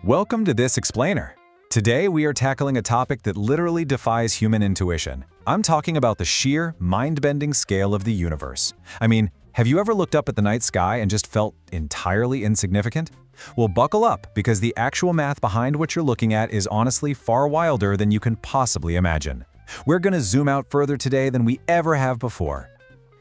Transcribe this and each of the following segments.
Welcome to This Explainer. Today we are tackling a topic that literally defies human intuition. I'm talking about the sheer, mind-bending scale of the universe. I mean, have you ever looked up at the night sky and just felt entirely insignificant? Well, buckle up, because the actual math behind what you're looking at is honestly far wilder than you can possibly imagine. We're going to zoom out further today than we ever have before.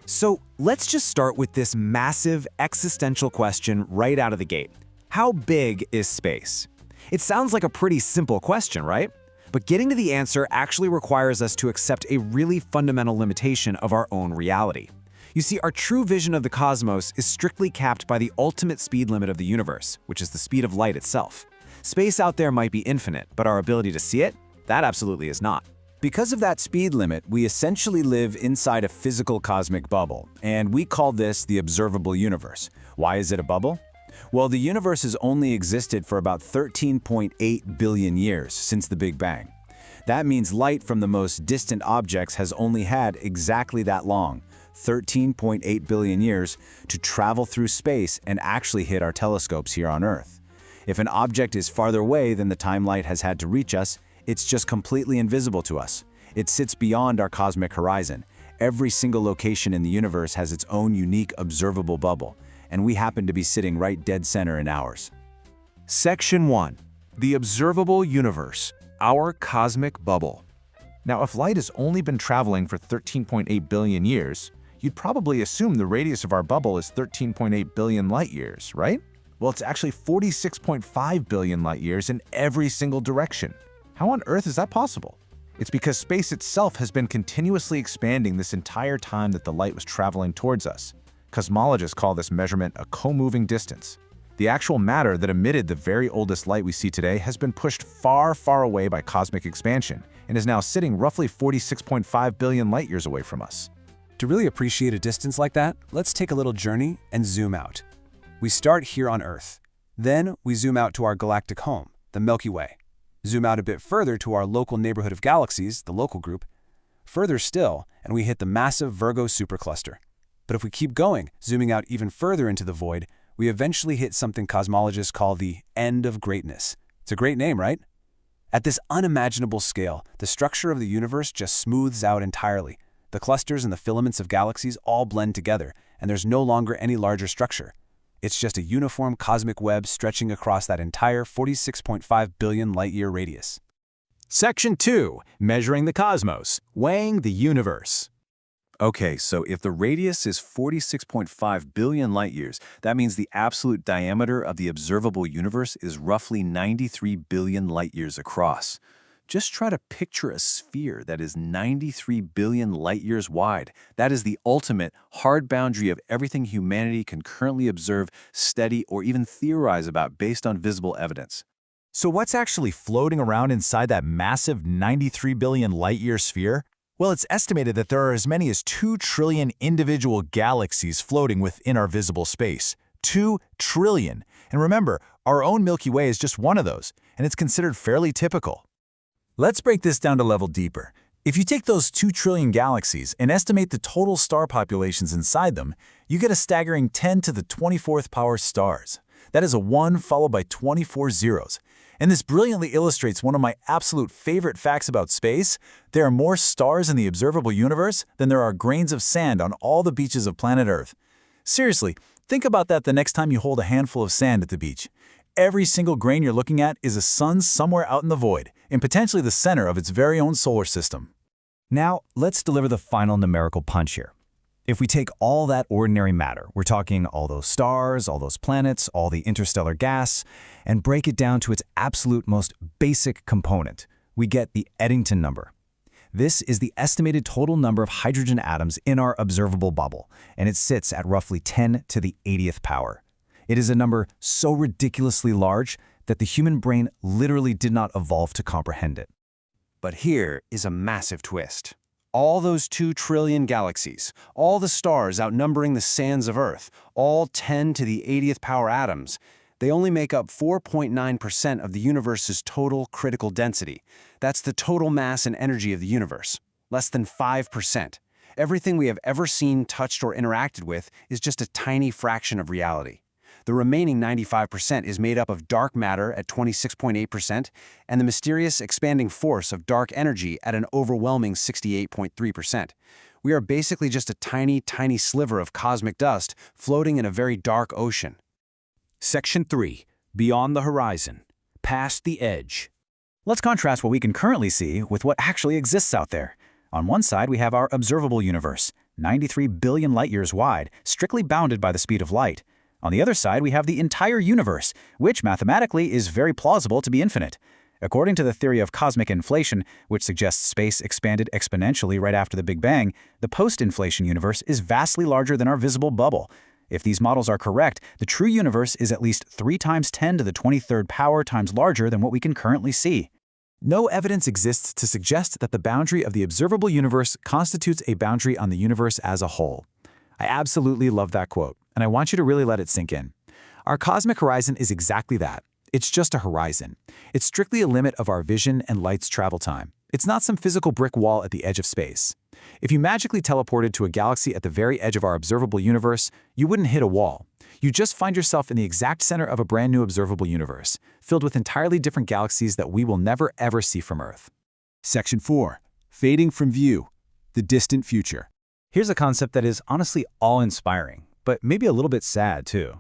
So let's just start with this massive existential question right out of the gate. How big is space? It sounds like a pretty simple question, right? But getting to the answer actually requires us to accept a really fundamental limitation of our own reality. You see, our true vision of the cosmos is strictly capped by the ultimate speed limit of the universe, which is the speed of light itself. Space out there might be infinite, but our ability to see it? That absolutely is not. Because of that speed limit, we essentially live inside a physical cosmic bubble, and we call this the observable universe. Why is it a bubble? Well, the universe has only existed for about 13.8 billion years since the Big Bang. That means light from the most distant objects has only had exactly that long, 13.8 billion years, to travel through space and actually hit our telescopes here on Earth. If an object is farther away than the time light has had to reach us, it's just completely invisible to us. It sits beyond our cosmic horizon. Every single location in the universe has its own unique observable bubble, and we happen to be sitting right dead center in ours. Section 1. The Observable Universe, our cosmic bubble. Now, if light has only been traveling for 13.8 billion years, you'd probably assume the radius of our bubble is 13.8 billion light years, right? Well, it's actually 46.5 billion light years in every single direction. How on earth is that possible? It's because space itself has been continuously expanding this entire time that the light was traveling towards us. Cosmologists call this measurement a co-moving distance. The actual matter that emitted the very oldest light we see today has been pushed far, far away by cosmic expansion and is now sitting roughly 46.5 billion light years away from us. To really appreciate a distance like that, let's take a little journey and zoom out. We start here on Earth. Then we zoom out to our galactic home, the Milky Way. Zoom out a bit further to our local neighborhood of galaxies, the local group. Further still, and we hit the massive Virgo supercluster. But if we keep going, zooming out even further into the void, we eventually hit something cosmologists call the end of greatness. It's a great name, right? At this unimaginable scale, the structure of the universe just smooths out entirely. The clusters and the filaments of galaxies all blend together, and there's no longer any larger structure. It's just a uniform cosmic web stretching across that entire 46.5 billion light-year radius. Section 2. Measuring the cosmos, weighing the universe. Okay, so if the radius is 46.5 billion light-years, that means the absolute diameter of the observable universe is roughly 93 billion light-years across. Just try to picture a sphere that is 93 billion light-years wide. That is the ultimate hard boundary of everything humanity can currently observe, study, or even theorize about based on visible evidence. So what's actually floating around inside that massive 93 billion light-year sphere? Well, it's estimated that there are as many as 2 trillion individual galaxies floating within our visible space. 2 trillion. And remember, our own Milky Way is just one of those, and it's considered fairly typical. Let's break this down a level deeper. If you take those 2 trillion galaxies and estimate the total star populations inside them, you get a staggering 10 to the 24th power stars. That is a 1 followed by 24 zeros. And this brilliantly illustrates one of my absolute favorite facts about space. There are more stars in the observable universe than there are grains of sand on all the beaches of planet Earth. Seriously, think about that the next time you hold a handful of sand at the beach. Every single grain you're looking at is a sun somewhere out in the void, in potentially the center of its very own solar system. Now, let's deliver the final numerical punch here. If we take all that ordinary matter, we're talking all those stars, all those planets, all the interstellar gas, and break it down to its absolute most basic component, we get the Eddington number. This is the estimated total number of hydrogen atoms in our observable bubble, and it sits at roughly 10 to the 80th power. It is a number so ridiculously large that the human brain literally did not evolve to comprehend it. But here is a massive twist. All those 2 trillion galaxies, all the stars outnumbering the sands of Earth, all 10 to the 80th power atoms, they only make up 4.9% of the universe's total critical density. That's the total mass and energy of the universe. Less than 5%. Everything we have ever seen, touched, or interacted with is just a tiny fraction of reality. The remaining 95% is made up of dark matter at 26.8% and the mysterious expanding force of dark energy at an overwhelming 68.3%. We are basically just a tiny, tiny sliver of cosmic dust floating in a very dark ocean. Section 3. Beyond the horizon. Past the edge. Let's contrast what we can currently see with what actually exists out there. On one side, we have our observable universe, 93 billion light-years wide, strictly bounded by the speed of light. On the other side, we have the entire universe, which mathematically is very plausible to be infinite. According to the theory of cosmic inflation, which suggests space expanded exponentially right after the Big Bang, the post-inflation universe is vastly larger than our visible bubble. If these models are correct, the true universe is at least 3 times 10 to the 23rd power times larger than what we can currently see. No evidence exists to suggest that the boundary of the observable universe constitutes a boundary on the universe as a whole. I absolutely love that quote, and I want you to really let it sink in. Our cosmic horizon is exactly that. It's just a horizon. It's strictly a limit of our vision and light's travel time. It's not some physical brick wall at the edge of space. If you magically teleported to a galaxy at the very edge of our observable universe, you wouldn't hit a wall. You just find yourself in the exact center of a brand new observable universe, filled with entirely different galaxies that we will never ever see from Earth. Section 4. Fading from view. The distant future. Here's a concept that is honestly awe-inspiring, but maybe a little bit sad too.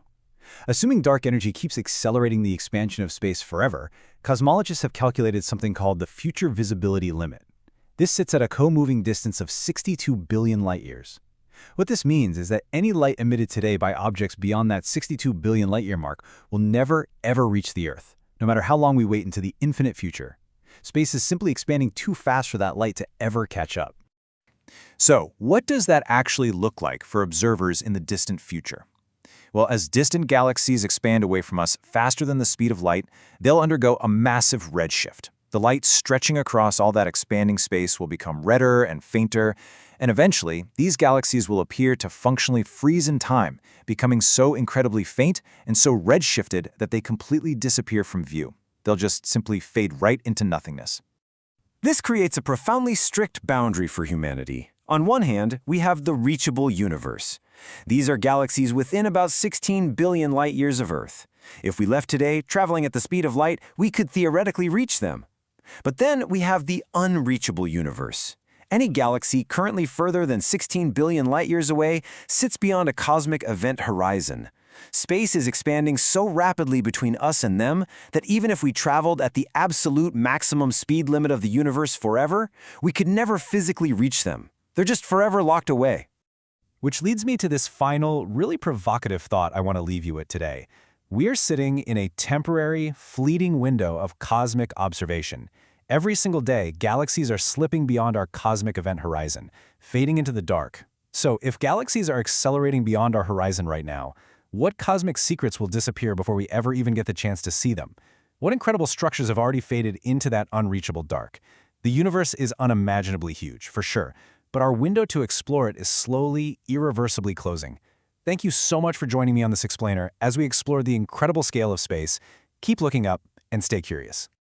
Assuming dark energy keeps accelerating the expansion of space forever, cosmologists have calculated something called the future visibility limit. This sits at a co-moving distance of 62 billion light-years. What this means is that any light emitted today by objects beyond that 62 billion light-year mark will never, ever reach the Earth, no matter how long we wait into the infinite future. Space is simply expanding too fast for that light to ever catch up. So, what does that actually look like for observers in the distant future? Well, as distant galaxies expand away from us faster than the speed of light, they'll undergo a massive redshift. The light stretching across all that expanding space will become redder and fainter, and eventually, these galaxies will appear to functionally freeze in time, becoming so incredibly faint and so redshifted that they completely disappear from view. They'll just simply fade right into nothingness. This creates a profoundly strict boundary for humanity. On one hand, we have the reachable universe. These are galaxies within about 16 billion light-years of Earth. If we left today, traveling at the speed of light, we could theoretically reach them. But then we have the unreachable universe. Any galaxy currently further than 16 billion light-years away sits beyond a cosmic event horizon. Space is expanding so rapidly between us and them that even if we traveled at the absolute maximum speed limit of the universe forever, we could never physically reach them. They're just forever locked away. Which leads me to this final, really provocative thought I want to leave you with today. We're sitting in a temporary, fleeting window of cosmic observation. Every single day, galaxies are slipping beyond our cosmic event horizon, fading into the dark. So if galaxies are accelerating beyond our horizon right now, what cosmic secrets will disappear before we ever even get the chance to see them? What incredible structures have already faded into that unreachable dark? The universe is unimaginably huge, for sure, but our window to explore it is slowly, irreversibly closing. Thank you so much for joining me on this explainer as we explore the incredible scale of space. Keep looking up and stay curious.